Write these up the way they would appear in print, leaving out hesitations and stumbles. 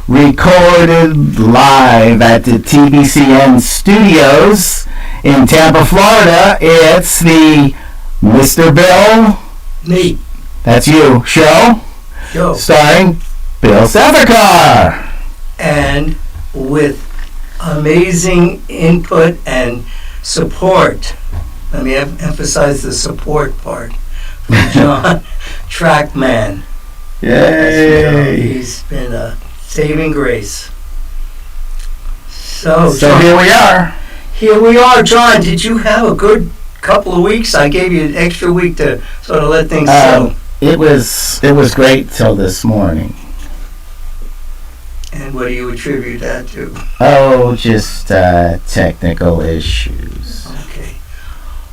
recorded live at the TBCN studios in Tampa, Florida. It's the Mr. Bill. Me. That's you. Show. Starring Bill Sefekar. And with amazing input and support. Let me emphasize the support part. From John Trackman. Yay! He's been a saving grace. So John, here we are. Here we are, John. Did you have a good couple of weeks? I gave you an extra week to sort of let things settle. It was great till this morning. And what do you attribute that to? Oh, just technical issues. Okay.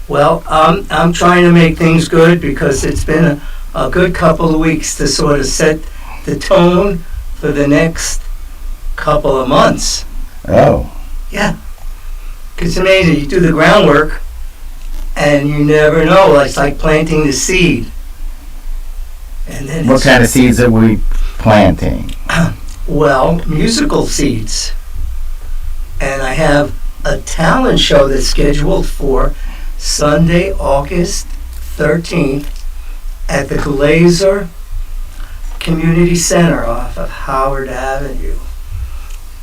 Well, I'm trying to make things good because it's been a good couple of weeks to sort of set the tone for the next couple of months. Oh. Yeah. It's amazing. You do the groundwork and you never know. It's like planting the seed. And then what kind of seeds are we planting? Well, musical seeds. And I have a talent show that's scheduled for Sunday, August 13th at the Glazer Community Center off of Howard Avenue.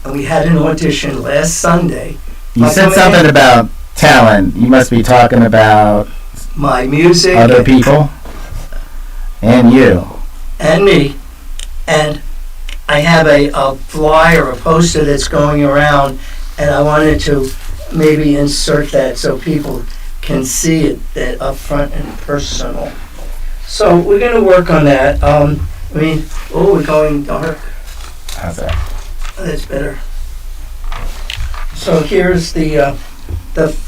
And we had an audition last Sunday. You said something about talent. You must be talking about my music. Other people. And you. And me. And I have a flyer, a poster that's going around, and I wanted to maybe insert that so people can see it that up front and personal. So we're going to work on that. We're going dark. How's that? That's better. So here's the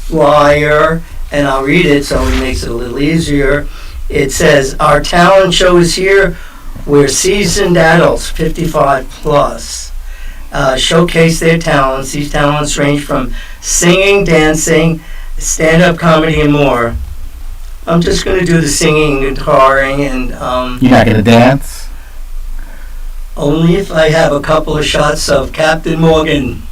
flyer, and I'll read it so it makes it a little easier. It says, our talent show is here. We're seasoned adults, 55 plus, showcase their talents. These talents range from singing, dancing, stand-up comedy, and more. I'm just going to do the singing, guitaring, and... You're not going to dance? Only if I have a couple of shots of Captain Morgan.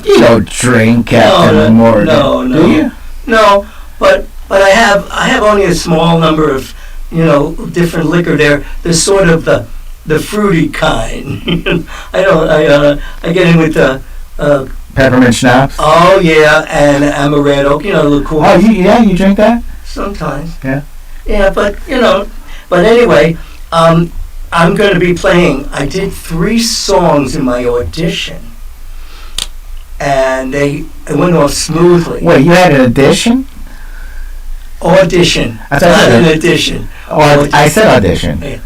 You don't drink Captain Morgan, do you? No, but I have only a small number of different liquor there. There's sort of the fruity kind. I get in with the peppermint schnapps. Oh yeah, and amaretto. The cool. Oh you drink that? Sometimes. Yeah. Yeah, but anyway, I'm going to be playing. I did 3 songs in my audition, and it went off smoothly. Wait, you had an audition? Audition. I thought not an audition. I said audition. Yeah.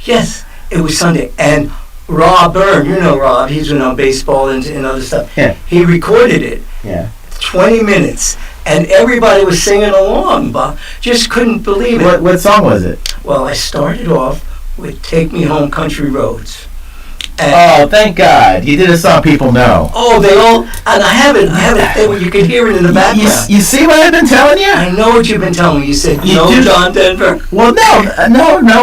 Yes, it was Sunday. And Rob Byrne, you know Rob, he's been on baseball and other stuff. Yeah. He recorded it. Yeah. 20 minutes. And everybody was singing along, but just couldn't believe it. What song was it? Well, I started off with Take Me Home Country Roads. And thank God. You did a song people know. Oh, they all, and I have it, you can hear it in the background. You see what I've been telling you? I know what you've been telling me. You said, John Denver. Well, no,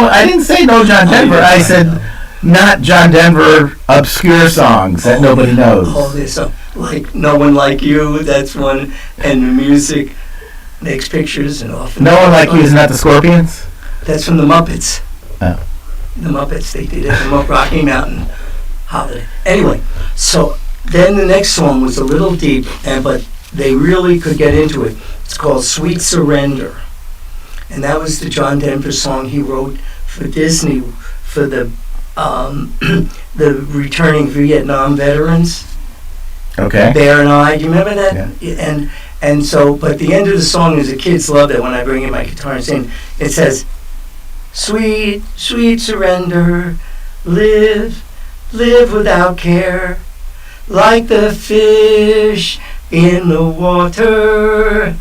I didn't say no John Denver. I said not John Denver obscure songs that nobody knows. Oh, there's like No One Like You, that's one, and the music makes pictures and often. No One Like You is not the Scorpions? That's from the Muppets. Oh. The Muppets, they did it from Rocky Mountain Holiday. Anyway, so then the next song was a little deep, but they really could get into it. It's called Sweet Surrender. And that was the John Denver song he wrote for Disney for the returning Vietnam veterans. Okay. Bear and I, do you remember that? Yeah. And so, but the end of the song is the kids love it when I bring in my guitar and sing. It says, sweet, sweet surrender, live without care, like the fish in the water,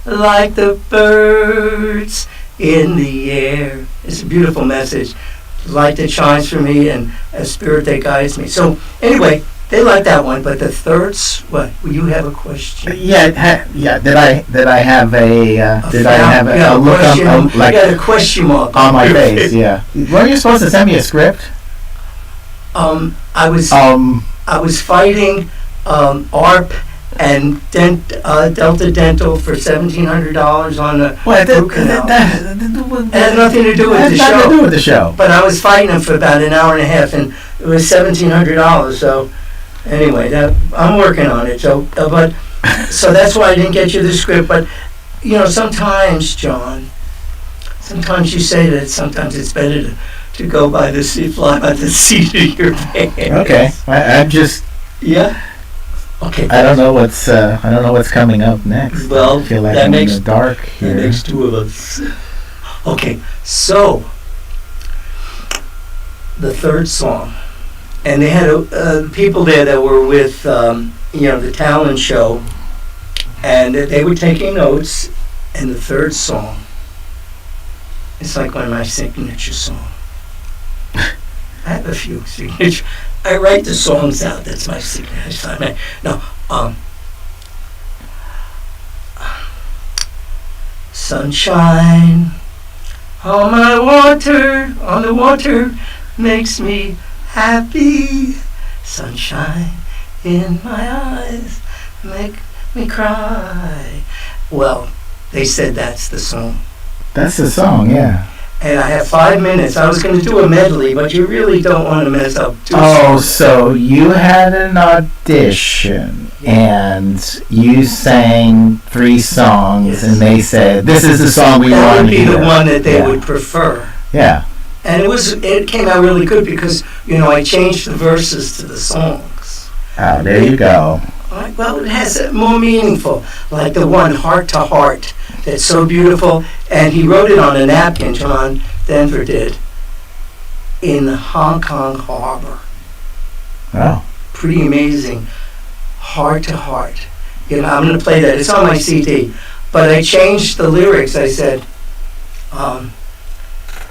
like the birds in the air. It's a beautiful message. Light that shines for me and a spirit that guides me. So anyway, they like that one, but the third, what? Will you have a question? Yeah. Did I have a look up, like a question mark on my face? Yeah. Weren't you supposed to send me a script? I was fighting ARP and Delta Dental for $1,700 on the root canal. It had nothing to do with the show. Nothing to do with the show. But I was fighting them for about an hour and a half, and it was $1,700. So anyway, I'm working on it. So so that's why I didn't get you the script. But sometimes, John, sometimes you say that sometimes it's better to go by the seat, fly by the seat of your pants. Okay, I'm just. Yeah. Okay. I don't know what's coming up next. Well, I feel like that I'm makes in the dark here. That makes two of us. Okay, so the third song, and they had people there that were with the talent show, and they were taking notes. And the third song, it's like one of my signature songs. I have a few signature. I write the songs out. That's my signature. No, sunshine on the water makes me happy. Sunshine in my eyes make me cry. Well, they said that's the song. That's the song, yeah. And I have 5 minutes. I was going to do a medley, but you really don't want to mess up too songs. So you had an audition, and you sang 3 songs, yes. And they said, this is the song we want to hear. That would be the one that they would prefer. Yeah. And it came out really good because, I changed the verses to the songs. Oh, there you go. Well, it has it more meaningful, like the one, Heart to Heart, that's so beautiful. And he wrote it on a napkin, John Denver did, in Hong Kong Harbor. Wow. Pretty amazing. Heart to Heart. I'm going to play that. It's on my CD. But I changed the lyrics. I said,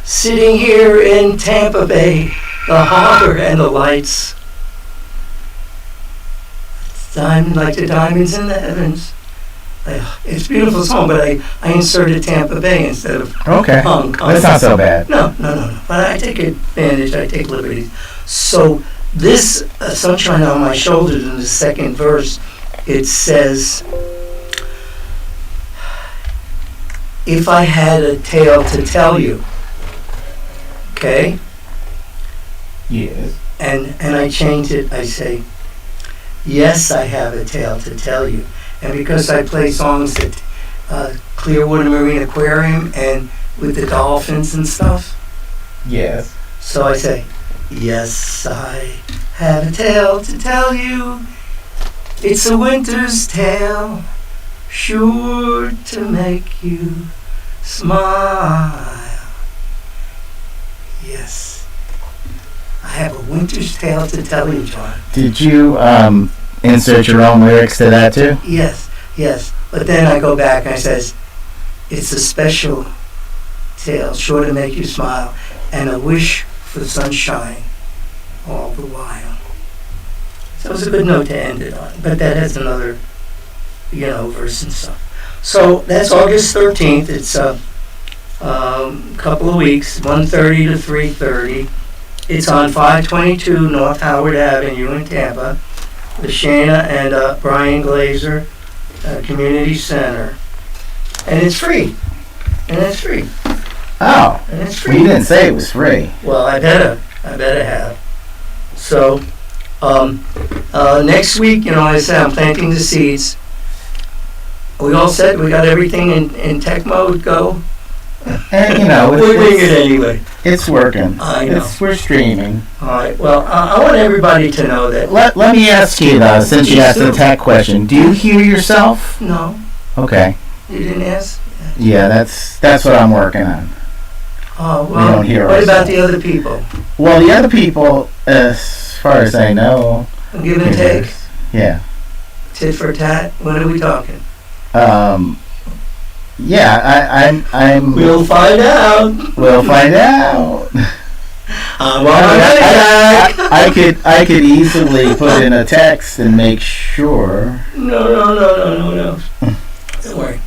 sitting here in Tampa Bay, the harbor and the lights, like the diamonds in the heavens. It's a beautiful song, but I inserted Tampa Bay instead of Hong Kong. That's not so bad. No. But I take advantage, I take liberties. So this Sunshine on My Shoulders in the second verse, it says, if I had a tale to tell you. Okay? Yes. And I change it, I say, yes, I have a tale to tell you. And because I play songs at Clearwater Marine Aquarium and with the dolphins and stuff. Yes. So I say, yes, I have a tale to tell you. It's a winter's tale, sure to make you smile. Yes. I have a winter's tale to tell you, John. Did you insert your own lyrics to that too? Yes. But then I go back and I says, it's a special tale, sure to make you smile, and a wish for sunshine all the while. So it was a good note to end it on. But that has another, verse and stuff. So that's August 13th. It's a couple of weeks, 1:30 to 3:30. It's on 522 North Howard Avenue in Tampa, the Shana and Brian Glazer Community Center. And it's free. Oh. And it's free. You didn't say it was free. Well, I better have. So, next week, I said I'm planting the seeds. We all said we got everything in tech mode go. And we're doing it anyway. It's working. I know. We're streaming. All right. Well, I want everybody to know that. Let me ask you though, since you asked a tech question, do you hear yourself? No. Okay. You didn't ask? Yeah, that's what I'm working on. Oh, well, we don't hear what ourselves. About the other people? Well, the other people, as far as I know... Give and take? Yeah. Tit for tat? What are we talking? Yeah, I'm... We'll find out. We'll find out. I could easily put in a text and make sure. No. Don't worry.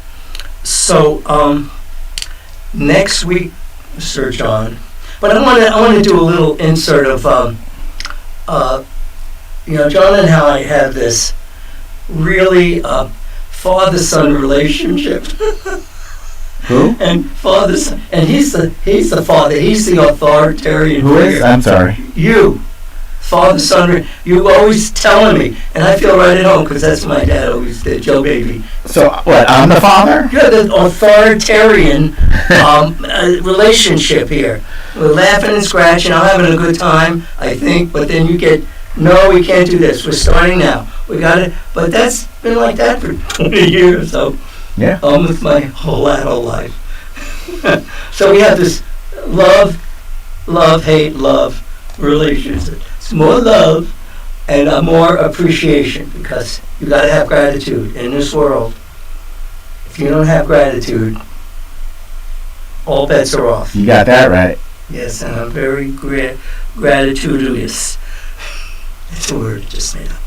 So, next week, Sir John, but I want to do a little insert of John and I have this really father-son relationship. Who? And father-son, and he's the father. He's the authoritarian. Who is? I'm sorry. You, father-son. You always telling me, and I feel right at home because that's what my dad always did, Joe Baby. So what? I'm the father? You're the authoritarian relationship here. We're laughing and scratching. I'm having a good time, I think, but then you get, no, we can't do this. We're starting now. We got it. But that's been like that for 20 years, so Yeah. almost my whole adult life. So we have this love, hate, love relationship. It's more love and more appreciation because you got to have gratitude in this world. If you don't have gratitude, all bets are off. You got that right. Yes, and I'm very gratitudinous. That's a word I just made up.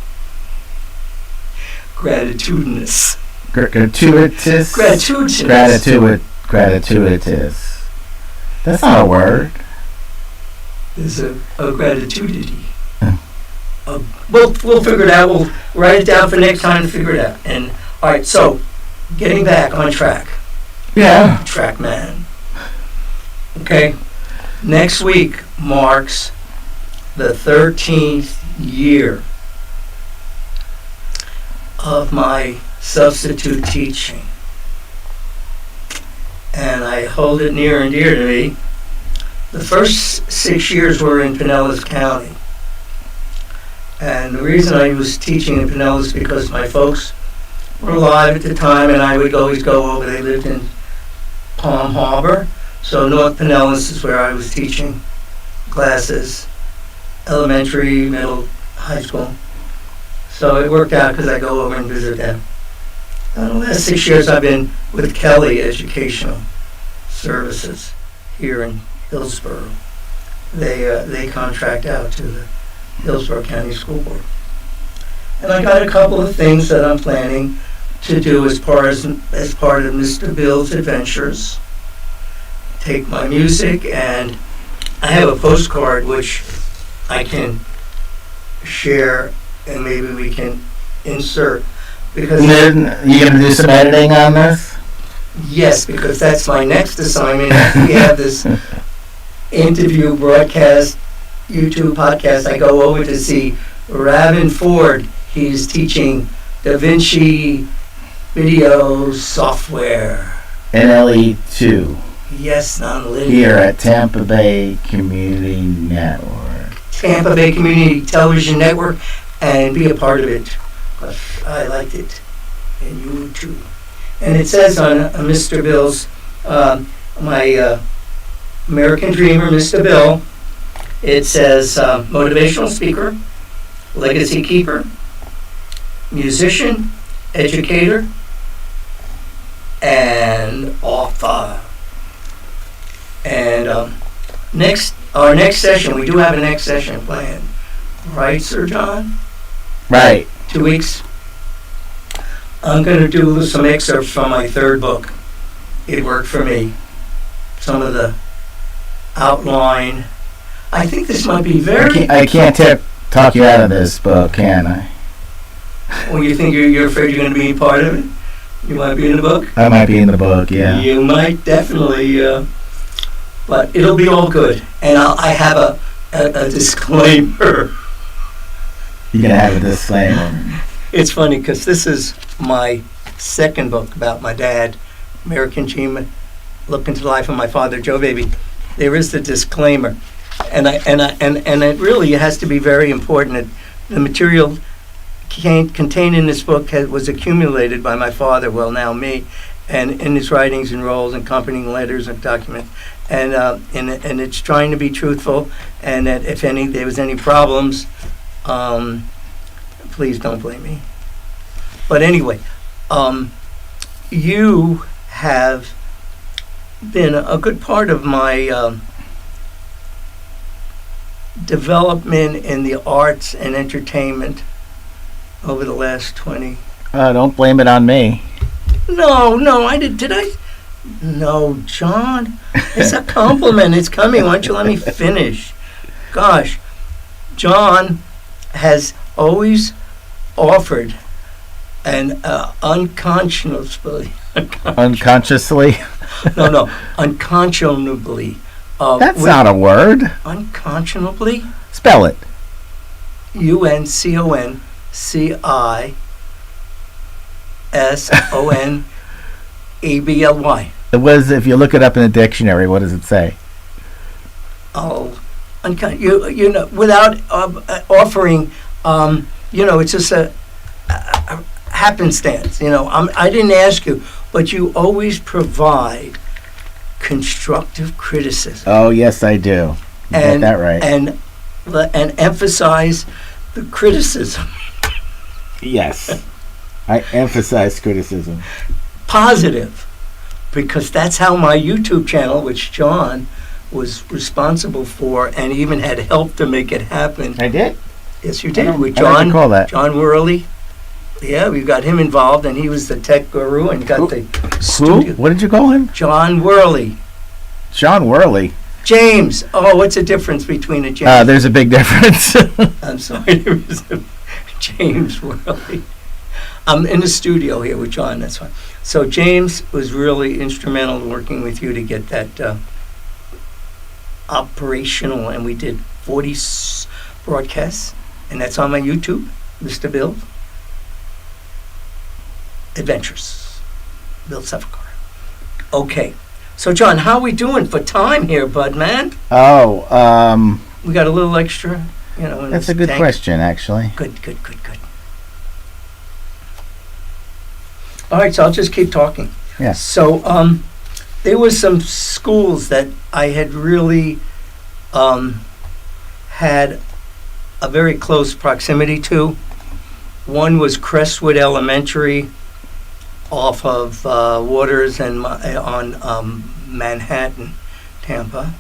Gratitudinous. Gratuitous. Gratitudinous. Gratituitous. That's not a word. There's a gratitudity. We'll figure it out. We'll write it down for next time to figure it out. And all right, so getting back on track. Yeah. Track man. Okay. Next week marks the 13th year of my substitute teaching. And I hold it near and dear to me. The first 6 years were in Pinellas County. And the reason I was teaching in Pinellas is because my folks were alive at the time and I would always go over. They lived in Palm Harbor. So North Pinellas is where I was teaching classes, elementary, middle, high school. So it worked out because I go over and visit them. The last 6 years I've been with Kelly Educational Services here in Hillsborough. They contract out to the Hillsborough County School Board. And I got a couple of things that I'm planning to do as part of Mr. Bill's Adventures. Take my music, and I have a postcard which I can share and maybe we can insert. Because you're going to do some editing on this? Yes, because that's my next assignment. We have this interview, broadcast, YouTube podcast. I go over to see Ravin Ford. He's teaching DaVinci video software. NLE2. Yes, non-linear. Here at Tampa Bay Community Network. Tampa Bay Community Television Network, and be a part of it. I liked it, and you too. And it says on Mr. Bill's, my American Dreamer, Mr. Bill, it says motivational speaker, legacy keeper, musician, educator, and author. And our next session, we do have a next session planned. Right, Sir John? Right. 2 weeks. I'm going to do some excerpts from my third book. It worked for me. Some of the outline. I think this might be very... I can't talk you out of this book, can I? Well, you think you're afraid you're going to be part of it? You might be in the book? I might be in the book, yeah. You might definitely... but it'll be all good. And I have a disclaimer. You're going to have a disclaimer. It's funny because this is my second book about my dad, American Dreamer, Look into the Life of My Father, Joe Baby. There is the disclaimer. And it really has to be very important. The material contained in this book was accumulated by my father, well now me, and in his writings and roles and accompanying letters and documents. And it's trying to be truthful, and that if there was any problems, please don't blame me. But anyway, you have been a good part of my development in the arts and entertainment over the last 20. Don't blame it on me. No, I did I? No, John. It's a compliment. It's coming. Why don't you let me finish? Gosh, John has always offered an unconscionably, Unconsciously? unconscionably. That's not a word. Unconscionably? Spell it. UNCONCISONABLY. If you look it up in the dictionary, what does it say? Oh, you know, without offering, it's just a happenstance. I didn't ask you, but you always provide constructive criticism. Oh, yes, I do. You get that right. And emphasize the criticism. Yes. I emphasize criticism. Positive. Because that's how my YouTube channel, which John was responsible for and even had helped to make it happen. I did? Yes, you did. With I don't recall that. John Worley. Yeah, we got him involved, and he was the tech guru and got the studio. What did you call him? John Worley. John Worley. James. Oh, what's the difference between a James? There's a big difference. I'm sorry, there was a James Worley. I'm in the studio here with John, that's fine. So James was really instrumental in working with you to get that operational, and we did 40 broadcasts, and that's on my YouTube, Mr. Bill Adventures, Bill Sefekar. Okay, so John, how are we doing for time here, bud, man? We got a little extra, in that's this a good tank. question, actually. Good. All right, so I'll just keep talking. Yeah. So there were some schools that I had really had a very close proximity to. One was Crestwood Elementary off of Waters and on Manhattan, Tampa.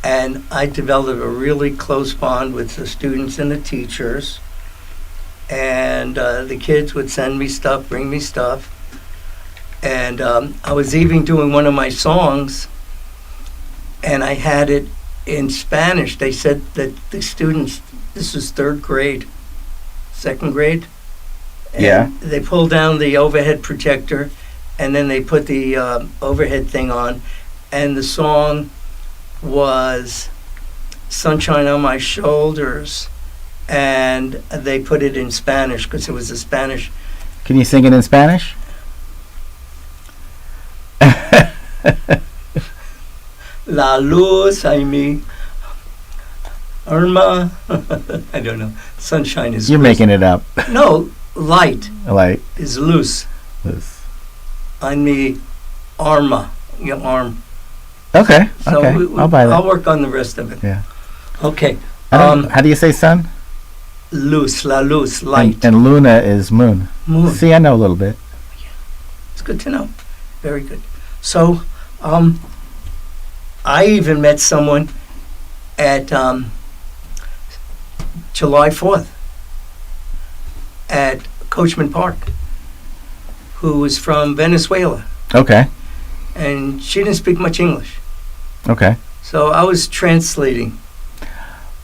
And I developed a really close bond with the students and the teachers. And the kids would send me stuff, bring me stuff. And I was even doing one of my songs, and I had it in Spanish. They said that the students, this was second grade. And Yeah. they pulled down the overhead projector, and then they put the overhead thing on, and the song was Sunshine on My Shoulders. And they put it in Spanish because it was a Spanish. Can you sing it in Spanish? La luz a mi alma. I don't know. Sunshine is You're luz. making it up. No, light Like is luz. this. On mi arma, your arm. Okay. So Okay. I'll buy that. I'll work on the rest of it. Yeah. Okay. How do you say sun? Luz, la luz, light. And Luna is moon. Moon. See, I know a little bit. It's good to know. Very good. So, I even met someone at July 4th at Coachman Park who was from Venezuela, Okay. and she didn't speak much English. Okay. So I was translating.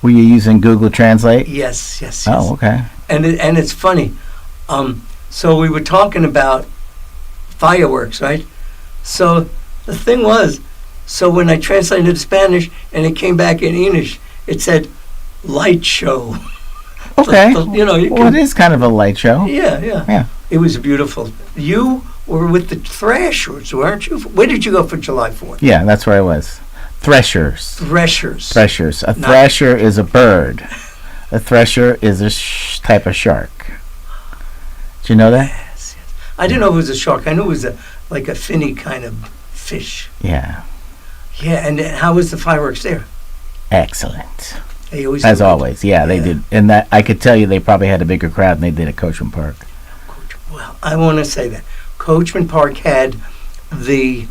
Were you using Google Translate? Yes. Oh, okay. And it's funny. So we were talking about fireworks, right? So the thing was, so when I translated it to Spanish and it came back in English, it said light show. Okay. You Well, it is kind of a light show. Yeah. Yeah. It was beautiful. You were with the Thrashers, weren't you? Where did you go for July 4th? Yeah, that's where I was. Threshers. Thrashers. Threshers. A Not- thresher is a bird. A thresher is a type of shark. Do you know that? Yes. I didn't know it was a shark. I knew it was like a finny kind of fish. Yeah. Yeah, and then how was the fireworks there? Excellent. They always As do it. always. Yeah, they Yeah. did. And that I could tell you they probably had a bigger crowd than they did at Coachman Park. Well, I want to say that Coachman Park had the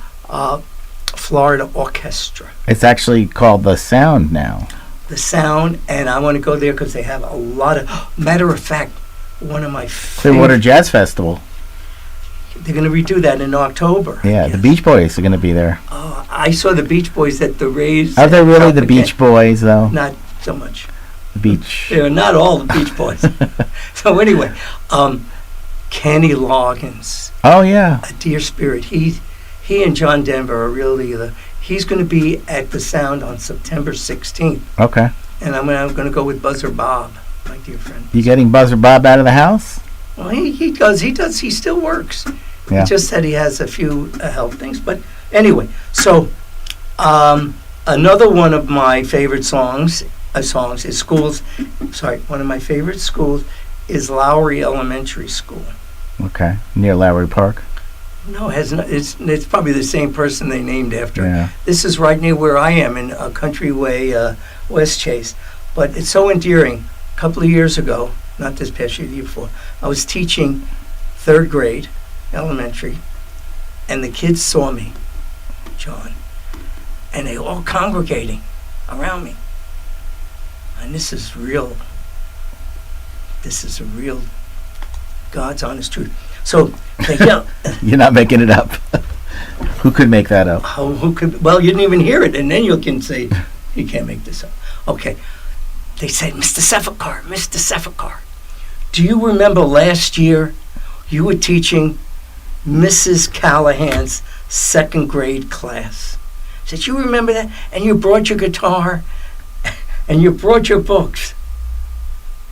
Florida Orchestra, It's actually called The Sound now. the sound, and I want to go there because they have a lot of. Matter of fact, one of my Clearwater Jazz Festival. They're going to redo that in October. Yeah, Yes. the Beach Boys are going to be there. I saw the Beach Boys at the Rays. Are they really the Tropicana. Beach Boys, though? Not so much. Beach. They're not all the Beach Boys. So anyway, Kenny Loggins, Oh yeah. a dear spirit. He and John Denver are really he's going to be at the Sound on September 16th, Okay. and I'm going to go with Buzzer Bob, my dear friend. You getting Buzzer Bob out of the house? Well, he does. He still works. Yeah. He just said he has a few health things. But anyway, so another one of my favorite songs is schools. Sorry, one of my favorite schools is Lowry Elementary School. Okay. Near Lowry Park. No, it's probably the same person they named after. Yeah. This is right near where I am in Country Way, West Chase. But it's so endearing. A couple of years ago, not this past year, the year before, I was teaching third grade, elementary, and the kids saw me, John, and they all congregating around me. And this is real God's honest truth. So they yell. You're not making it up. Who could make that up? Who could? Well, you didn't even hear it, and then you can say, you can't make this up. Okay. They said, Mr. Sefekar, do you remember last year you were teaching Mrs. Callahan's second grade class? I said, you remember that? And you brought your guitar and you brought your books.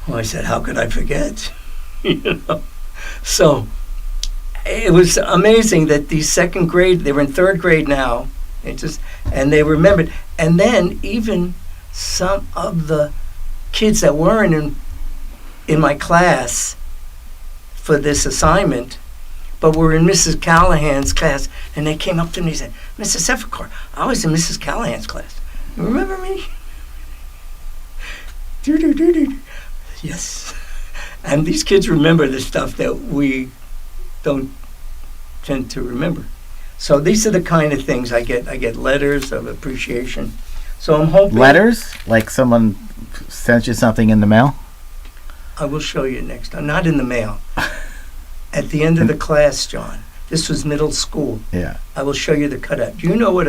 Well, I said, how could I forget? You know? So it was amazing that these second grade, they were in third grade now, and they remembered. And then even some of the kids that weren't in my class for this assignment, but were in Mrs. Callahan's class, and they came up to me and said, Mrs. Sefekar, I was in Mrs. Callahan's class. You remember me? Yes. And these kids remember the stuff that we don't tend to remember. So these are the kind of things I get. I get letters of appreciation. So I'm hoping... Letters? Like someone sent you something in the mail? I will show you next time. Not in the mail. At the end of the class, John. This was middle school. Yeah. I will show you the cutout. Do you know what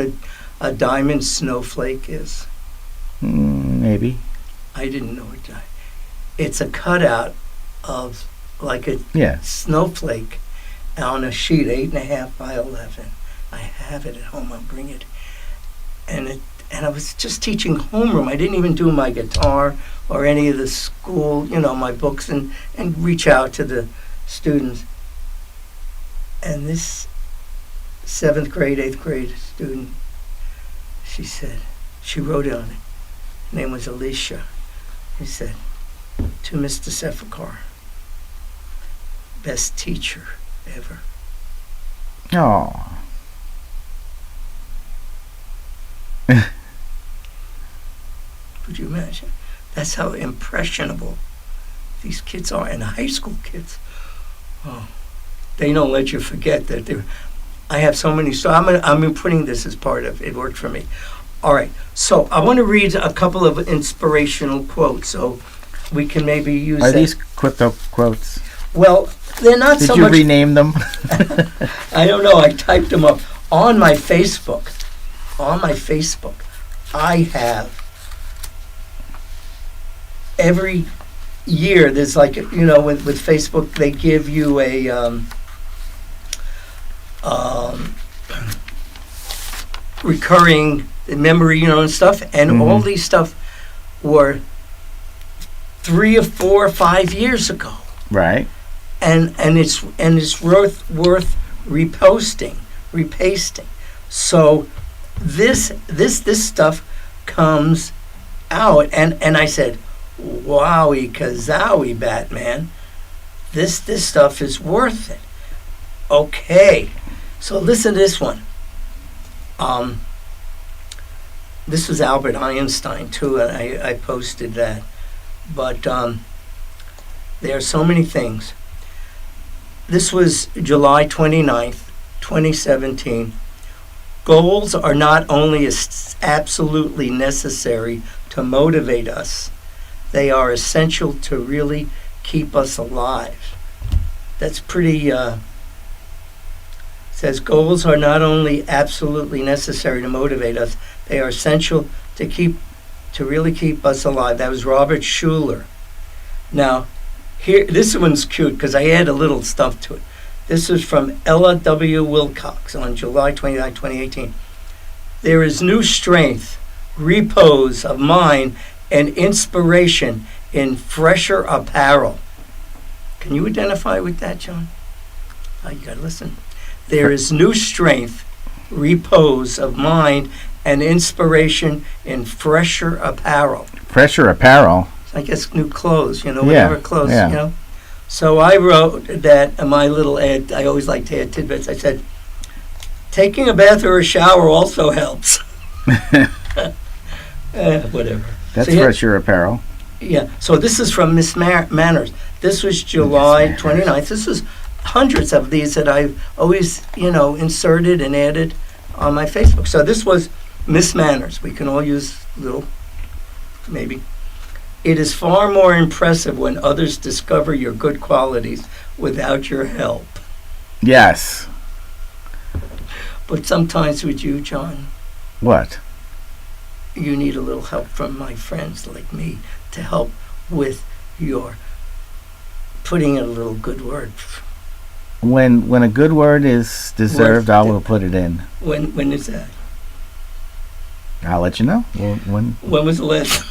a diamond snowflake is? Maybe. I didn't know it. It's a cutout of like a snowflake on a sheet 8.5 by 11. I have it at home. I'll bring it. And I was just teaching homeroom. I didn't even do my guitar or any of the school, my books, and reach out to the students. And this 7th grade, 8th grade student, she wrote on it. Her name was Alicia. He said, to Mr. Sefekar, best teacher ever. Oh. Could you imagine? That's how impressionable these kids are, and high school kids. Oh, they don't let you forget that they're. I have so many. So I'm putting this as part of it. Worked for me. All right. So I want to read a couple of inspirational quotes, so we can maybe use. Are these crypto quotes? Well, they're not so much. Did you rename them? I don't know. I typed them up on my Facebook. On my Facebook, I have every year. There's like with Facebook, they give you a recurring memory, and stuff, and all these stuff were 3 or 4 or 5 years ago. Right. And it's worth repasting. So this stuff comes out, and I said, wowie kazowie, Batman, this stuff is worth it. Okay, so listen to this one. This was Albert Einstein too, and I posted that. But there are so many things. This was July 29th, 2017. Goals are not only absolutely necessary to motivate us, they are essential to really keep us alive. That's pretty, says goals are not only absolutely necessary to motivate us, they are essential to to really keep us alive. That was Robert Schuller. Now, here, this one's cute because I add a little stuff to it. This is from Ella W. Wilcox on July 29, 2018. There is new strength, repose of mind, and inspiration in fresher apparel. Can you identify with that, John? Oh, you gotta listen. There is new strength, repose of mind, and inspiration in fresher apparel. Fresher apparel? I guess new clothes, whatever clothes, yeah. So I wrote that in my little ad. I always like to add tidbits. I said, taking a bath or a shower also helps. Whatever. That's fresher apparel. Yeah. So this is from Miss Manners. This was July 29th. This is hundreds of these that I've always, inserted and added on my Facebook. So this was Miss Manners. We can all use little, maybe. It is far more impressive when others discover your good qualities without your help. Yes. But sometimes with you, John. What? You need a little help from my friends like me to help with your putting in a little good word. When a good word is deserved, I will put it in. When is that? I'll let you know. When was the last?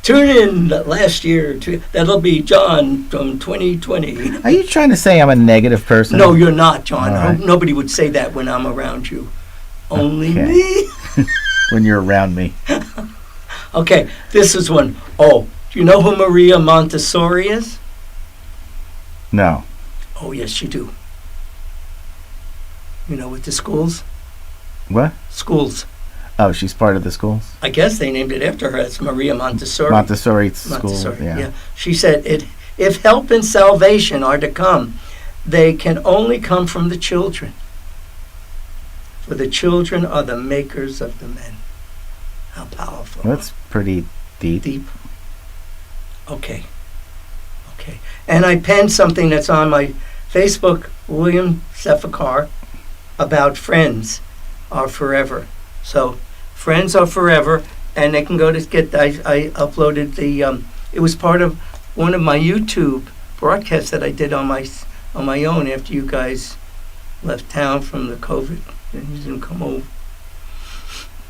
Tune in last year. That'll be John from 2020. Are you trying to say I'm a negative person? No, you're not, John. Right. Nobody would say that when I'm around you. Only me. When you're around me. Okay, this is one. Oh, do you know who Maria Montessori is? No. Oh, yes, you do. With the schools? What? Schools. Oh, she's part of the schools? I guess they named it after her. It's Maria Montessori. Montessori school, yeah. She said, if help and salvation are to come, they can only come from the children. For the children are the makers of the men. How powerful. That's pretty deep. Deep. Okay. And I penned something that's on my Facebook, William Sefekar, about friends are forever. So, friends are forever, and they can go to get. I uploaded the. It was part of one of my YouTube broadcasts that I did on my own after you guys left town from the COVID and you didn't come over.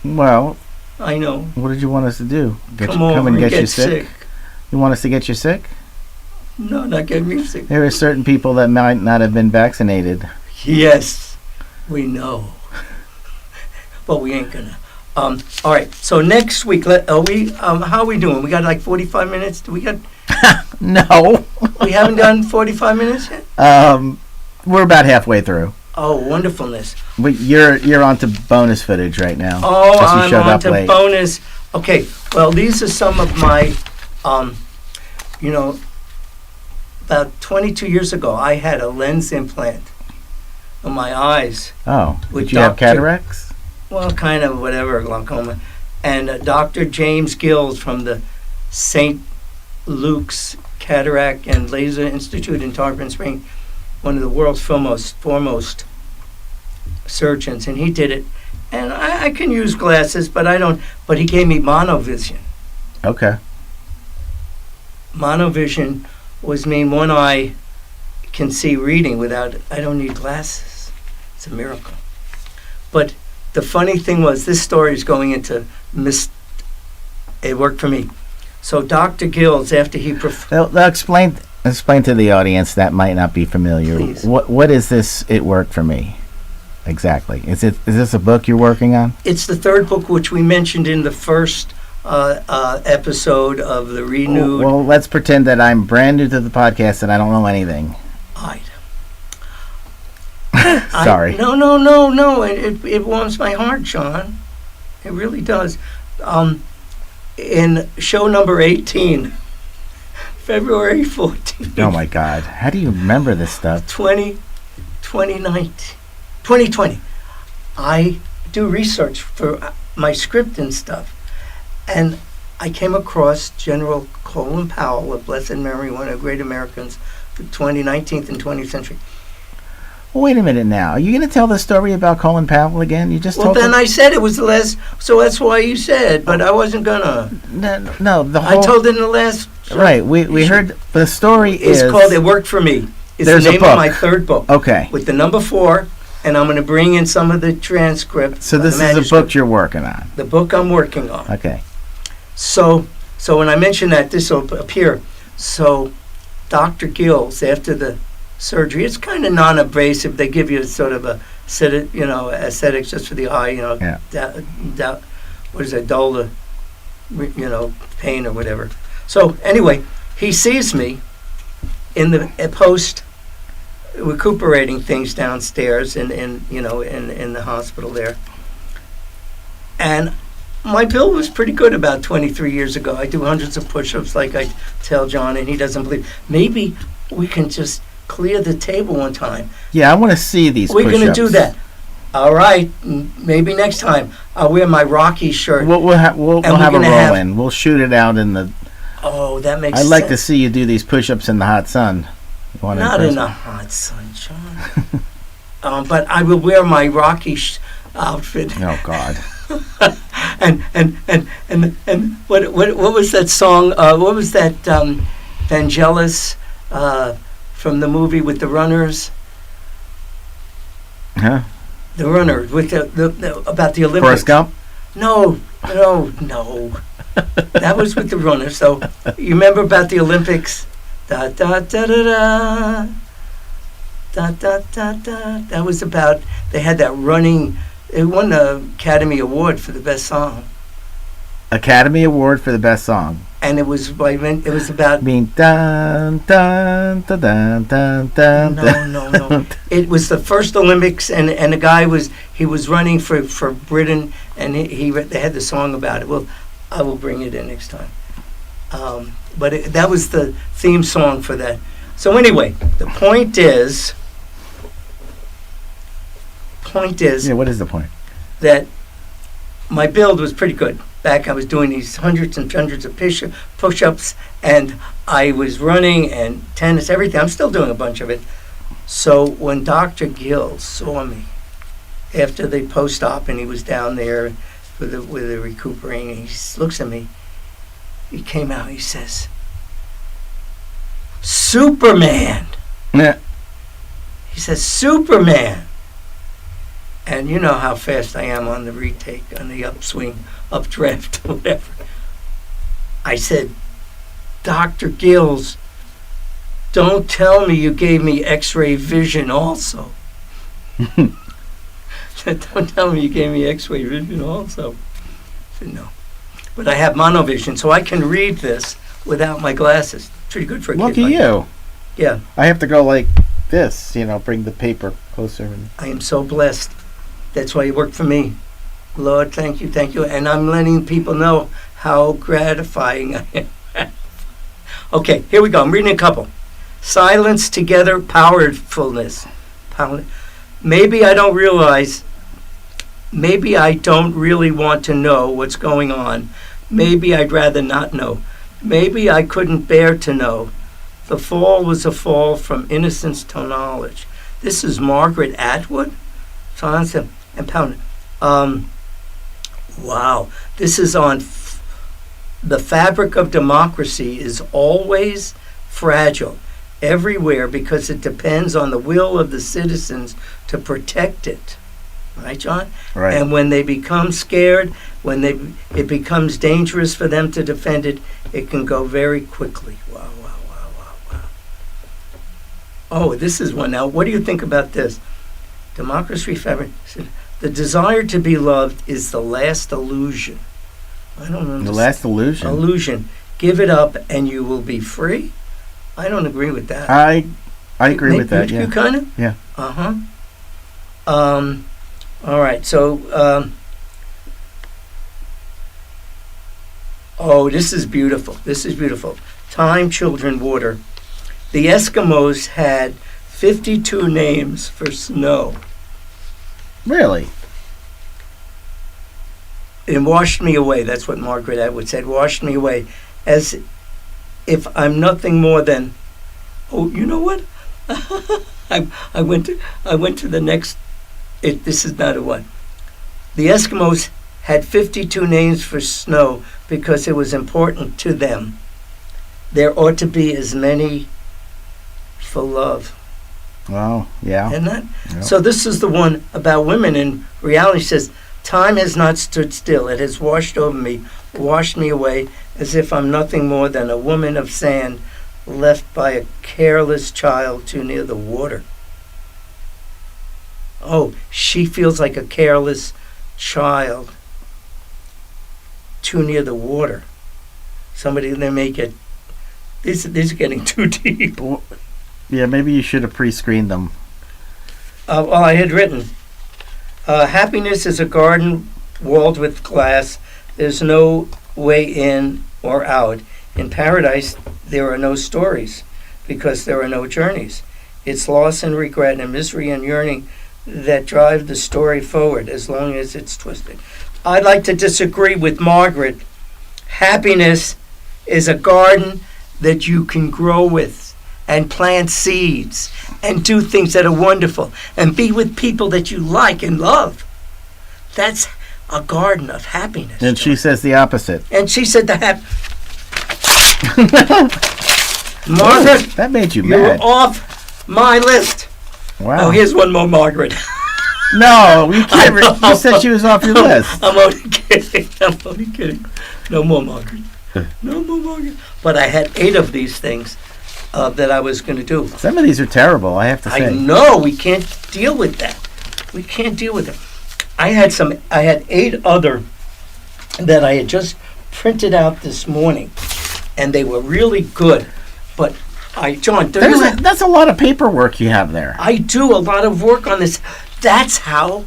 Well, I know. What did you want us to do? Come and get you sick. You want us to get you sick? No, not get me sick. There are certain people that might not have been vaccinated. Yes, we know. But we ain't gonna. All right. So next week, how are we doing? We got like 45 minutes. Do we got? No. We haven't done 45 minutes yet. We're about halfway through. Oh, wonderfulness! But you're on to bonus footage right now. Oh, I'm on to bonus. Okay. Well, these are some of my, about 22 years ago, I had a lens implant on my eyes. Oh, did you have cataracts? Well, kind of whatever, glaucoma. And Dr. James Gills from the St. Luke's Cataract and Laser Institute in Tarpon Spring, one of the world's foremost surgeons, and he did it. And I can use glasses, but I don't. But he gave me monovision. Okay. Monovision was mean one eye can see reading without. I don't need glasses. It's a miracle. But the funny thing was, this story is going into it worked for me. So Dr. Gills, after he explain to the audience that might not be familiar. Please. What is this? It worked for me. Exactly. Is this a book you're working on? It's the third book, which we mentioned in the first episode of the renewed. Well, let's pretend that I'm brand new to the podcast and I don't know anything. Sorry. No. It warms my heart, Sean. It really does. In show number 18, February 14th. Oh my God! How do you remember this stuff? 2020. I do research for my script and stuff, and I came across General Colin Powell of blessed memory, one of the great Americans, the 19th and 20th century. Well, wait a minute now. Are you going to tell the story about Colin Powell again? You just Well, told then I said it was the last, so that's why you said, but I wasn't gonna. No, the whole... I told it in the last. Right, we heard the story It's is... called It Worked For Me. It's There's the a name book. of my third book. Okay. With the number 4, and I'm going to bring in some of the transcript. So this the is a manuscript. book you're working on. The book I'm working on. Okay. So when I mention that, this will appear. So Dr. Gills, after the surgery, it's kind of non-abrasive. They give you sort of a aesthetics just for the eye, Yeah. What is that, dull the, pain or whatever. So anyway, he sees me in the post recuperating things downstairs in the hospital there. And my bill was pretty good about 23 years ago. I do hundreds of push-ups like I tell John, and he doesn't believe. Maybe we can just clear the table one time. Yeah, I want to see these We're push-ups. going to do that. All right, maybe next time I'll wear my Rocky shirt. We'll have a gonna roll-in. We'll shoot it out in the... Oh, that makes I'd sense. like to see you do these push-ups in the hot sun. Not in the hot sun, John. But I will wear my Rocky outfit. Oh God. and what was that song? What was that Vangelis from the movie with the runners? Huh? The runner with the about the Olympics. Forrest Gump? No. That was with the runners. So you remember about the Olympics? Da da da da da. Da da da da. That was about. They had that running. It won the Academy Award for the best song. Academy Award for the best song. And it was about. I mean, dun dun dun dun dun dun. No. It was the first Olympics, and the guy was running for Britain, and they had the song about it. Well, I will bring it in next time. But that was the theme song for that. So anyway, the point is. Yeah, what is the point? That my build was pretty good. Back I was doing these hundreds and hundreds of push-ups, and I was running and tennis, everything. I'm still doing a bunch of it. So when Dr. Gill saw me after the post-op, and he was down there with the recuperating, he looks at me. He came out. He says, "Superman." Yeah. He says, "Superman." And you know how fast I am on the retake, on the upswing, updraft, whatever. I said, "Dr. Gills, don't tell me you gave me X-ray vision also." Don't tell me you gave me X-ray vision also. I said, "No. But I have monovision, so I can read this without my glasses." Pretty good for a kid. Lucky like you. Yeah. I have to go like this, bring the paper closer. I am so blessed. That's why you work for me. Lord, thank you. And I'm letting people know how gratifying I am. Okay, here we go. I'm reading a couple. Silence together, powerfulness. Maybe I don't really want to know what's going on. Maybe I'd rather not know. Maybe I couldn't bear to know. The fall was a fall from innocence to knowledge. This is Margaret Atwood. Silence and pound. Wow. This is on the fabric of democracy is always fragile everywhere because it depends on the will of the citizens to protect it. Right, John? Right. And when they become scared, it becomes dangerous for them to defend it, it can go very quickly. Wow. Oh, this is one. Now, what do you think about this? Democracy fabric. The desire to be loved is the last illusion. I don't understand. The last illusion? Illusion. Give it up and you will be free? I don't agree with that. I agree with that, yeah. You kind of? Yeah. Uh-huh. All right, so... this is beautiful. Time, children, water. The Eskimos had 52 names for snow. Really? It washed me away. That's what Margaret Atwood said. Washed me away. As if I'm nothing more than... Oh, you know what? I went to the next. This is not a one. The Eskimos had 52 names for snow because it was important to them. There ought to be as many for love. Well, yeah. Isn't that? Yep. So this is the one about women. In reality, says, time has not stood still. It has washed over me, washed me away, as if I'm nothing more than a woman of sand left by a careless child too near the water. Oh, she feels like a careless child too near the water. Somebody, they may get, this is getting too deep. Yeah, maybe you should have pre-screened them. Well, I had written, happiness is a garden walled with glass. There's no way in or out. In paradise, there are no stories because there are no journeys. It's loss and regret and misery and yearning that drive the story forward as long as it's twisted. I'd like to disagree with Margaret. Happiness is a garden that you can grow with and plant seeds and do things that are wonderful and be with people that you like and love. That's a garden of happiness. And she says the opposite. And she said Margaret, that made you you're mad. off my list. Wow. Oh, here's one more Margaret. No, you can't. You said she was off your list. I'm only kidding. I'm only kidding. No more Margaret. No more Margaret. But I had 8 of these things that I was going to do. Some of these are terrible, I have to say. I know. We can't deal with that. We can't deal with it. I had 8 other that I had just printed out this morning, and they were really good. But John, that's a lot of paperwork you have there. I do a lot of work on this. That's how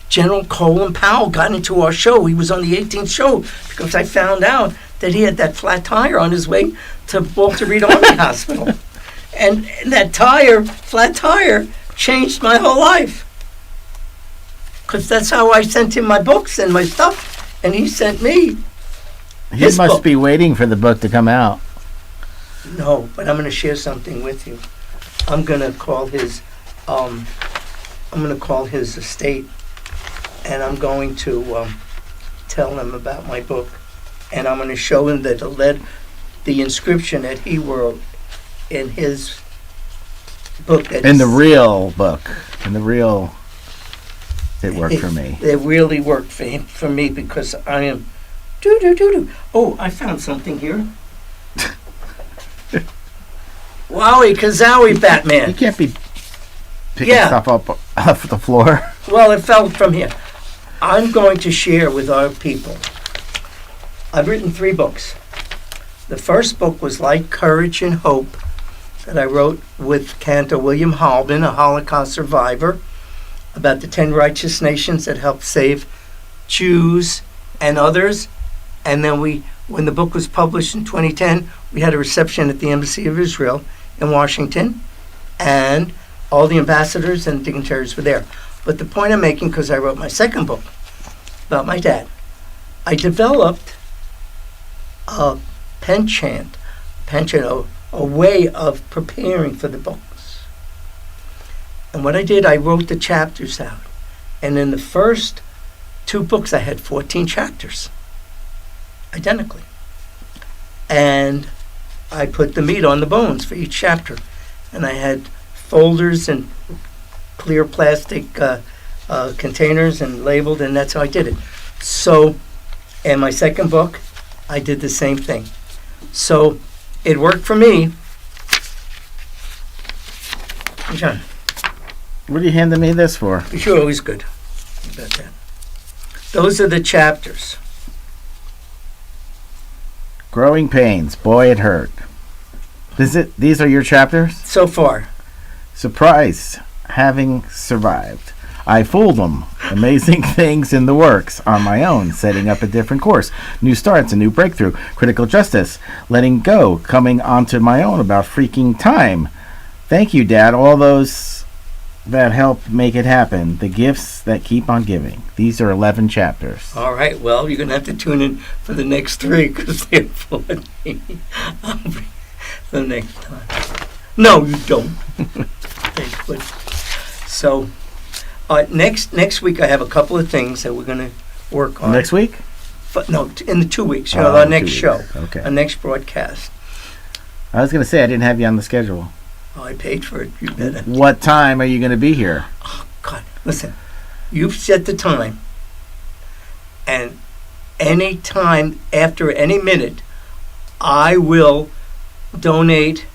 General Colin Powell got into our show. He was on the 18th show because I found out that he had that flat tire on his way to Walter Reed Army Hospital. And that flat tire, changed my whole life. Because that's how I sent him my books and my stuff. And he sent me his must book. be waiting for the book to come out. No, but I'm going to share something with you. I'm going to call his estate, and I'm going to tell him about my book, and I'm going to show him that the inscription that he wrote in his book. In the real book. It worked for me. It really worked for me because I am do. Oh, I found something here. Wowie kazowie, Batman. You can't be picking stuff up off the floor. Well, it fell from here. I'm going to share with our people. I've written 3 books. The first book was Light, Courage, and Hope that I wrote with Cantor William Halbin, a Holocaust survivor, about the 10 righteous nations that helped save Jews and others. And then when the book was published in 2010, we had a reception at the Embassy of Israel in Washington, and all the ambassadors and dignitaries were there. But the point I'm making, because I wrote my second book about my dad, I developed a penchant, a way of preparing for the books. And what I did, I wrote the chapters out. And in the first 2 books, I had 14 chapters, identically. And I put the meat on the bones for each chapter. And I had folders and clear plastic containers and labeled, and that's how I did it. So, in my second book, I did the same thing. So, it worked for me. John. What are you handing me this for? You're always good about that. Those are the chapters. Growing Pains. Boy, it hurt. These are your chapters? So far. Surprise. Having survived. I fooled them. Amazing things in the works on my own. Setting up a different course. New starts, a new breakthrough. Critical justice. Letting go. Coming onto my own about freaking time. Thank you, Dad. All those that help make it happen. The gifts that keep on giving. These are 11 chapters. All right. Well, you're going to have to tune in for the next 3 because they're funny. I'll bring the next time. No, you don't. But so next week I have a couple of things that we're going to work on. Next week? But no, in the 2 weeks. Our next show, okay. Our next broadcast. I was going to say I didn't have you on the schedule. Oh, I paid for it. You better. What time are you going to be here? Oh God! Listen, you've set the time, and any time after any minute, I will donate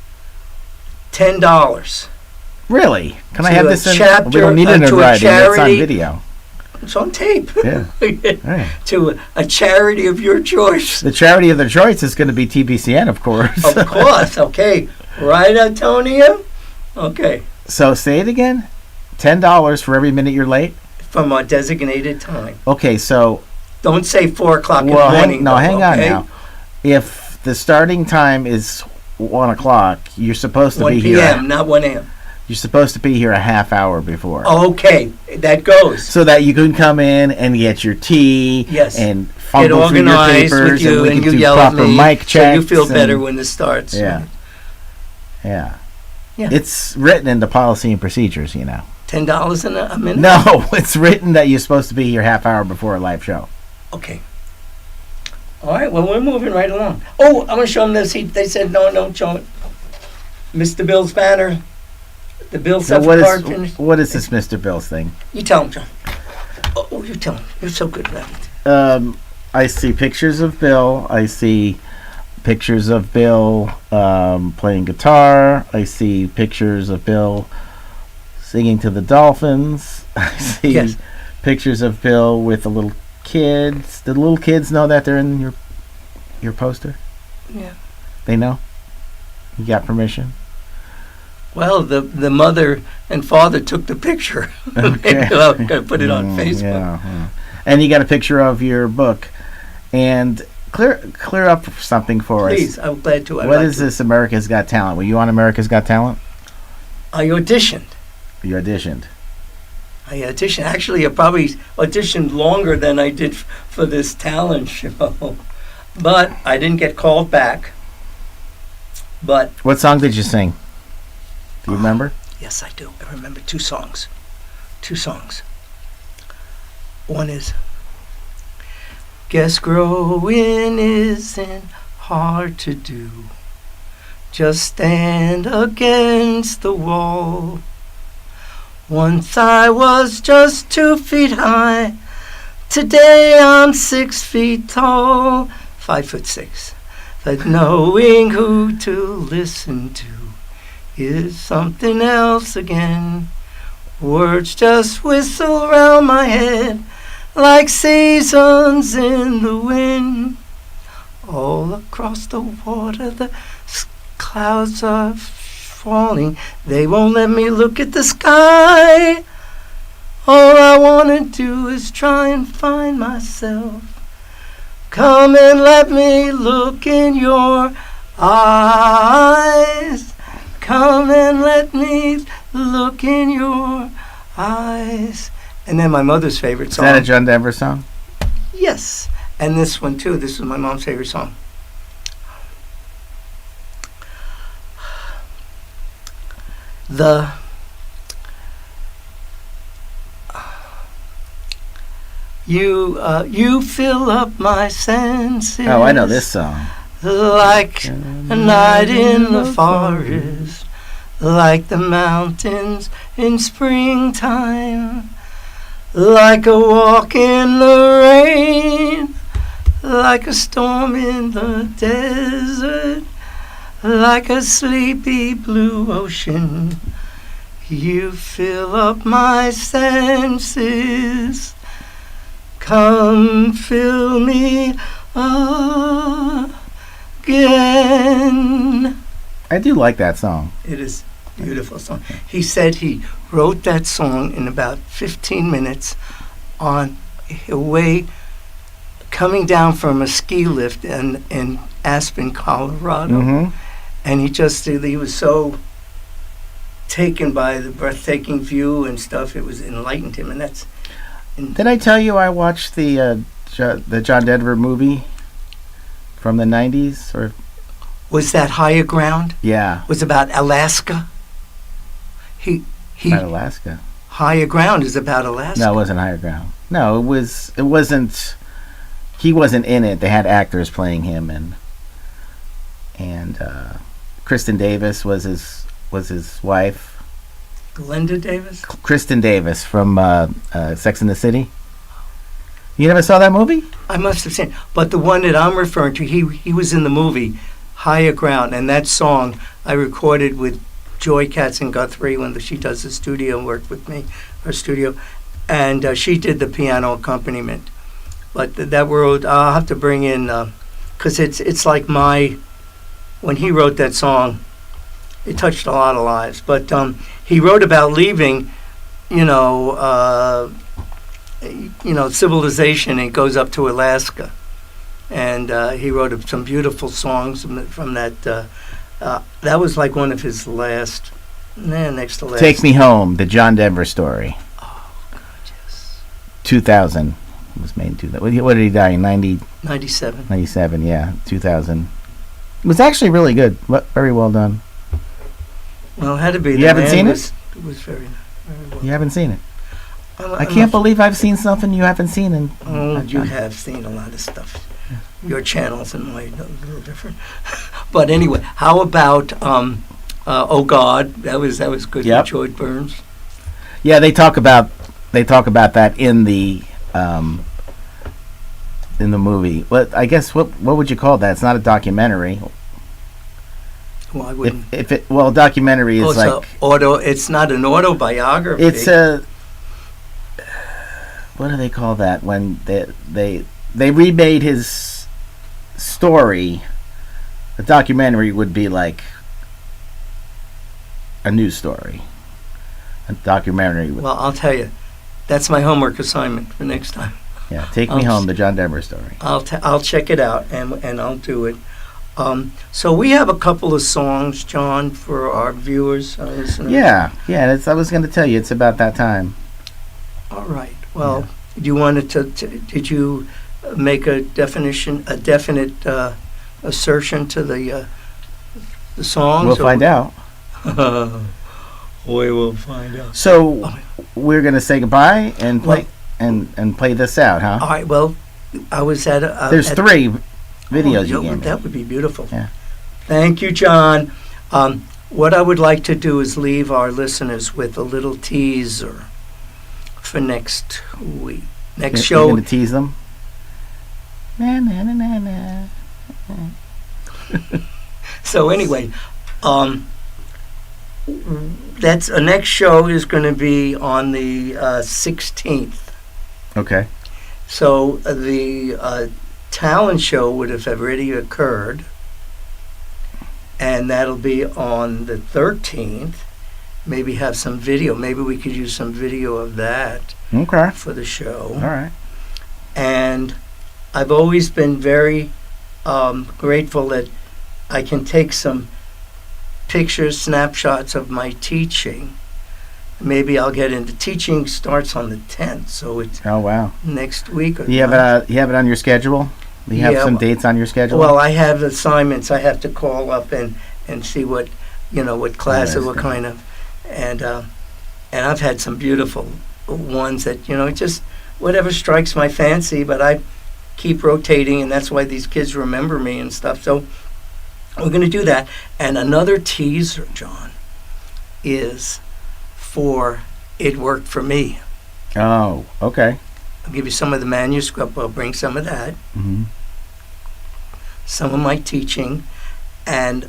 $10. Really? Can I To have a this in? chapter, We don't need it in to a writing. It's on charity. video. It's on tape. Yeah. Right. To a charity of your choice. The charity of their choice is going to be TPCN, of course. Of course. Okay. Right, Antonio? Okay. So say it again. $10 for every minute you're late? From our designated time. Okay, so... Don't say 4 o'clock in the Well, morning. hang on okay? now. If the starting time is 1 o'clock, you're supposed to 1 be p.m., here... not 1 a.m. You're supposed to be here a half hour before. Okay, that goes. So that you can come in and get your tea. Yes. And Get fumble through your organized papers. with you we and can you do yell at proper me. mic checks. So you feel better and- when it starts. Yeah. Yeah. Yeah. It's written into policy and procedures, you know. $10 a minute? No, it's written that you're supposed to be here half hour before a live show. Okay. All right, well, we're moving right along. Oh, I want to show them this. They said, no, don't show it. Mr. Bill's banner. The Bill So Sefekar. what is this Mr. Bills thing? You tell him, John. Oh, you tell him. You're so good at it. I see pictures of Bill. I see pictures of Bill playing guitar. I see pictures of Bill singing to the dolphins. I see Yes. pictures of Bill with the little kids. Did the little kids know that they're in your poster? Yeah. They know? You got permission? Well, the mother and father took the picture. Okay. Well, I'm going to put it on Facebook. Yeah. And you got a picture of your book. And clear up something for us. Please, I'm glad to. What is this America's Got Talent? Were you on America's Got Talent? I auditioned. You auditioned. Actually, I probably auditioned longer than I did for this talent show. But I didn't get called back. But What song did you sing? Do you remember? yes, I do. I remember 2 songs. 2 songs. One is, guess growing isn't hard to do. Just stand against the wall. Once I was just 2 feet high. Today I'm 6 feet tall. 5'6". But knowing who to listen to is something else again. Words just whistle round my head like seasons in the wind. All across the water the clouds are falling. They won't let me look at the sky. All I want to do is try and find myself. Come and let me look in your eyes. Come and let me look in your eyes. And then my mother's favorite song. Is that a John Denver song? Yes. And this one too. This is my mom's favorite song. You fill up my senses. Oh, I know this song. Like a night in the forest, like the mountains in springtime, like a walk in the rain, like a storm in the desert, like a sleepy blue ocean. You fill up my senses. Come fill me again. I do like that song. It is a beautiful song. He said he wrote that song in about 15 minutes on a way coming down from a ski lift in Aspen, Colorado. Mm-hmm. And he was so taken by the breathtaking view and stuff. It was enlightened him, and that's. Did I tell you I watched the John Denver movie from the 90s? Or Was that Higher Ground? yeah, Was about Alaska? he About Alaska. Higher Ground is about Alaska. No, it wasn't Higher Ground. No, it wasn't. He wasn't in it. They had actors playing him, and Kristen Davis was his wife. Glenda Davis. Kristen Davis from Sex and the City. You never saw that movie? I must have seen, but the one that I'm referring to, he was in the movie Higher Ground, and that song I recorded with Joy Katz and Guthrie when she does the studio work with me, her studio, and she did the piano accompaniment. But that world, I'll have to bring in, because it's like when he wrote that song, it touched a lot of lives. But he wrote about leaving, civilization, and goes up to Alaska. And he wrote some beautiful songs from that. That was like one of his last, next to last. Take Me Home, the John Denver story. Oh, God, yes. 2000. It was made in 2000. What did he die in? 97. 97, yeah. 2000. It was actually really good. Very well done. Well, it had to be. You haven't seen it? It was very well. You haven't seen it? I can't believe I've seen something you haven't seen. You have seen a lot of stuff. Your channels and mine are a little different. But anyway, how about Oh God? That was good. Yep. With George Burns. Yeah, they talk about that in the movie. What would you call that? It's not a documentary. Well, I wouldn't. Documentary is It's not an autobiography. It's a. What do they call that when they remade his story? A documentary would be like a news story. A documentary. Well, I'll tell you, that's my homework assignment for next time. Yeah, Take Me Home, the John Denver story. I'll check it out and I'll do it. So we have a couple of songs, John, for our viewers, our listeners. Yeah. I was going to tell you, it's about that time. All right. Well, do you want did you make a definite assertion to the songs? We'll find out. We will find out. So we're going to say goodbye and play and play this out, huh? All right. Well, I was at there's 3 videos you gave me. That would be beautiful. Yeah. Thank you, John. What I would like to do is leave our listeners with a little teaser for next week. Next show. You're going to tease them? Na, na, na, na, na. So anyway, that's next show is going to be on the 16th. Okay. So the talent show would have already occurred, and that'll be on the 13th. Maybe have some video. Maybe we could use some video of that. Okay. For the show. All right. And I've always been very grateful that I can take some pictures, snapshots of my teaching. Maybe I'll get into teaching. Starts on the 10th, so it's next week. You have it on your schedule? Do you have some dates on your schedule? Well, I have assignments. I have to call up and see what classes, what kind of, and I've had some beautiful ones that just whatever strikes my fancy. But I keep rotating, and that's why these kids remember me and stuff. So we're going to do that. And another teaser, John, is for It Worked For Me. Oh, okay. I'll give you some of the manuscript. I'll bring some of that. Mm-hmm. Some of my teaching, and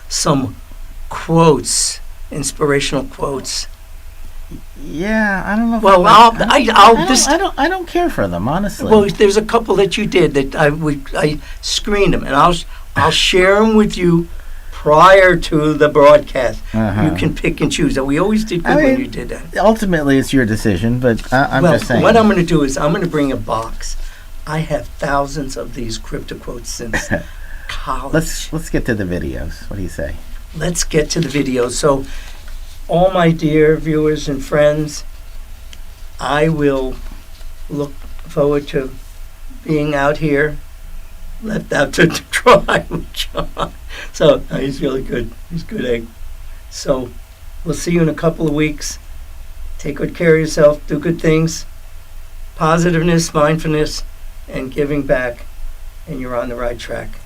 some quotes, inspirational quotes. Yeah, I don't know. Well, I don't care for them, honestly. Well, there's a couple that you did that I screened them, and I'll share them with you prior to the broadcast. Uh-huh. You can pick and choose. We always did good when you did that. Ultimately, it's your decision, but I'm just saying. What I'm going to do is I'm going to bring a box. I have thousands of these crypto quotes since college. Let's get to the videos. What do you say? Let's get to the videos. So, all my dear viewers and friends, I will look forward to being out here, left out to dry with John. So he's really good. He's good egg. So We'll see you in a couple of weeks. Take good care of yourself. Do good things. Positiveness, mindfulness, and giving back. And you're on the right track.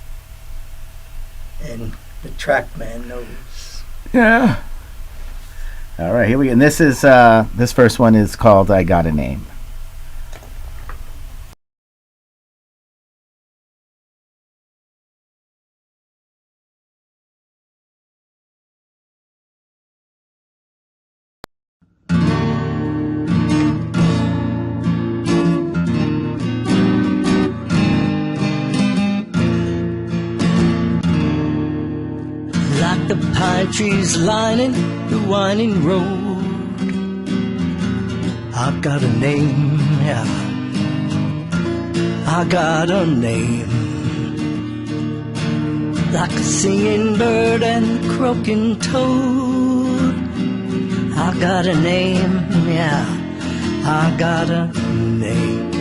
And the track man knows. Yeah. All right, here we go. And this is this first one is called "I Got a Name." Like the pine trees lining the winding road, I've got a name, yeah, I got a name. Like a singing bird and croaking toad, I got a name, yeah, I got a name.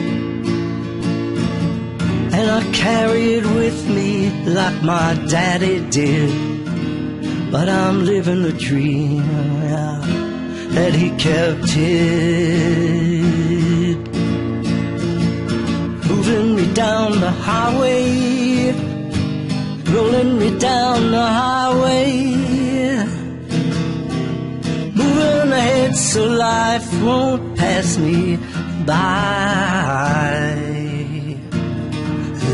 And I carry it with me like my daddy did. But I'm living the dream, yeah, that he kept hid. Moving me down the highway, rolling me down the highway, moving ahead so life won't pass me by.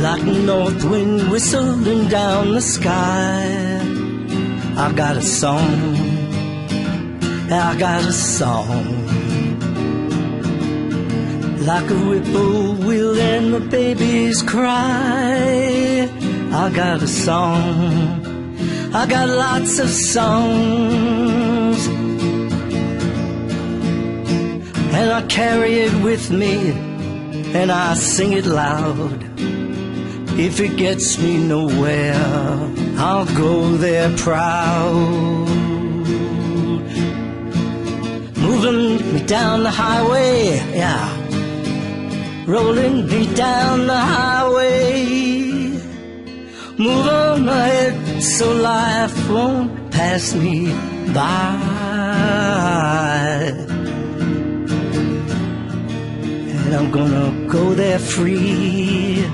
Like a north wind whistling down the sky, I've got a song, I got a song. Like a whippoorwill and the babies cry, I got a song, I got lots of songs. And I carry it with me, and I sing it loud. If it gets me nowhere, I'll go there proud. Moving me down the highway, yeah, rolling me down the highway, moving ahead so life won't pass me by. And I'm gonna go there free.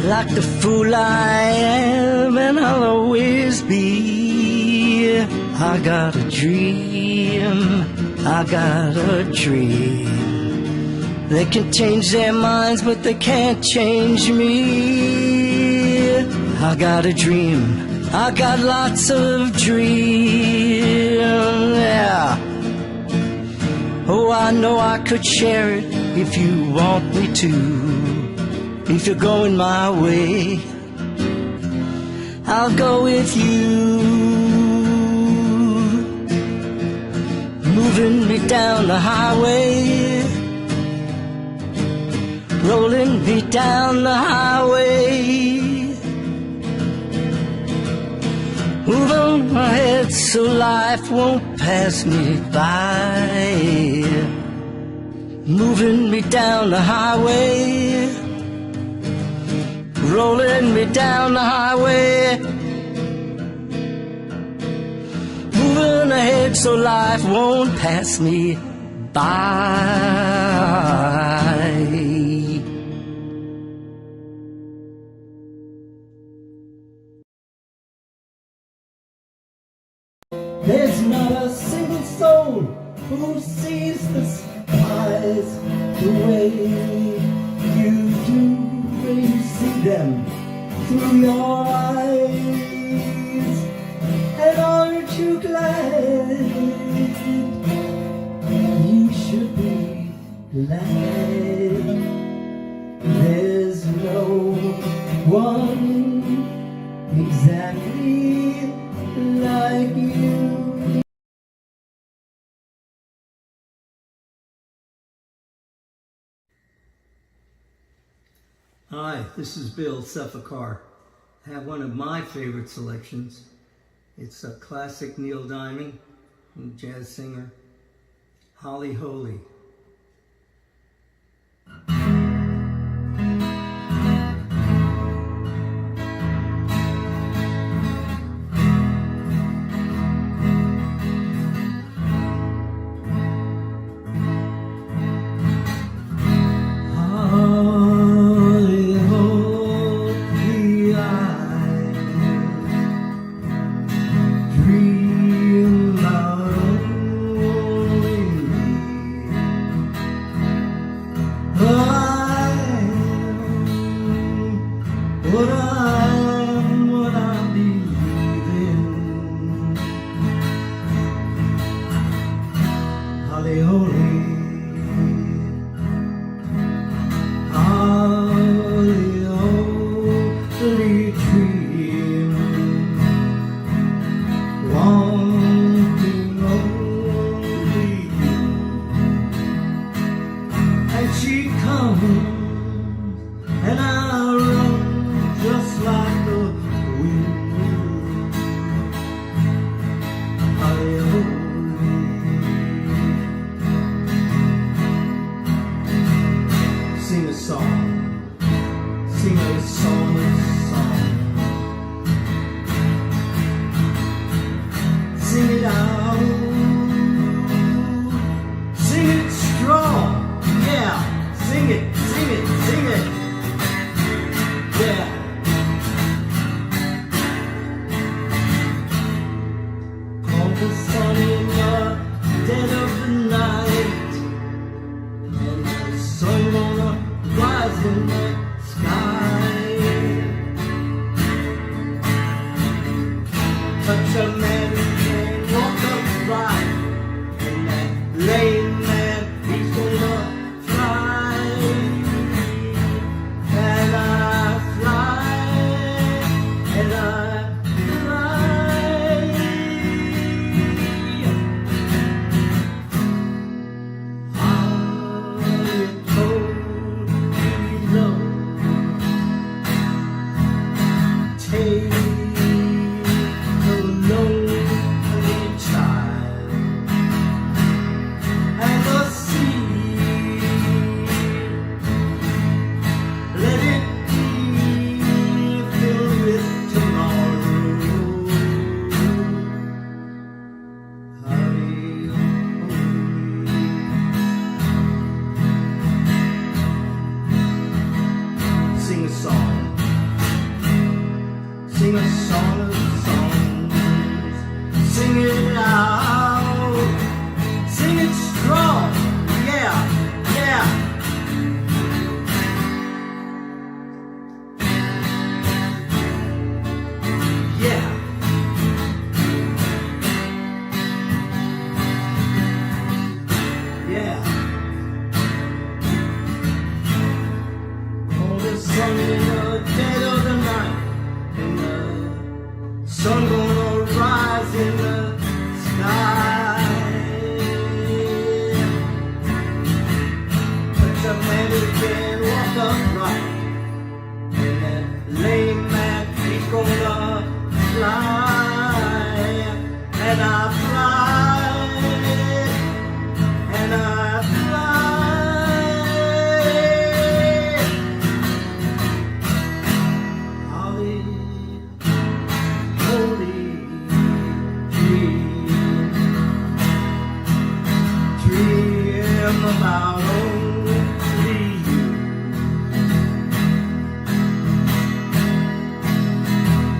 Like the fool I am, and I'll always be. I got a dream, I got a dream. They can change their minds, but they can't change me. I got a dream, I got lots of dreams, yeah. Oh, I know I could share it if you want me to. If you're going my way, I'll go with you. Moving me down the highway, rolling me down the highway, moving ahead so life won't pass me by. Moving me down the highway, rolling me down the highway, moving ahead so life won't pass me by. There's not a single soul who sees the skies the way you do when you see them through your eyes. And aren't you glad? You should be glad. There's no one exactly Hi, this is Bill Sefekar. I have one of my favorite selections. It's a classic Neil Diamond, jazz singer, Holly Holy. Holly, holy eyes, dream about only me. I am what I believe in. Holly, holy. Holly, holy dream, wanting only you. And she comes, and I run just like the wind. Holly, holy. Sing a song, sing a song, a song. Sing it out, sing it strong, yeah. Sing it, sing it, sing it, yeah. Call the sun in the dead of the night, and the sun gonna rise in the sky. Touch a man and walk upright, and that lame man, he's gonna fly. And I fly, and I fly. Holly, holy love, take the lonely child and the sea, let it be filled with tomorrow. Holly, holy. Sing a song. Sing a song of songs. Sing it out. Sing it strong. Yeah, yeah. Yeah. Yeah. Oh, the sun in the dead of the night, and the sun gonna rise in the sky. Touch a man who can walk upright, and that lame man, he's gonna fly. And I fly, and I fly. Holly, holy dream about only you.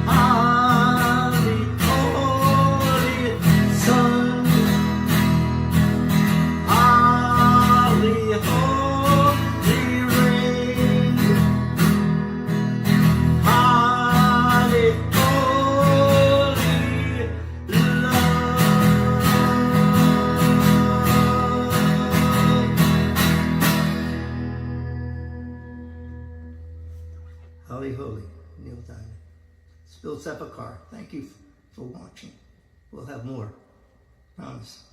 Holly, holy sun, holly, holy rain, holly, holy love. Holly, holy, Neil Diamond. It's Bill Sefekar. Thank you for watching. We'll have more. Promise.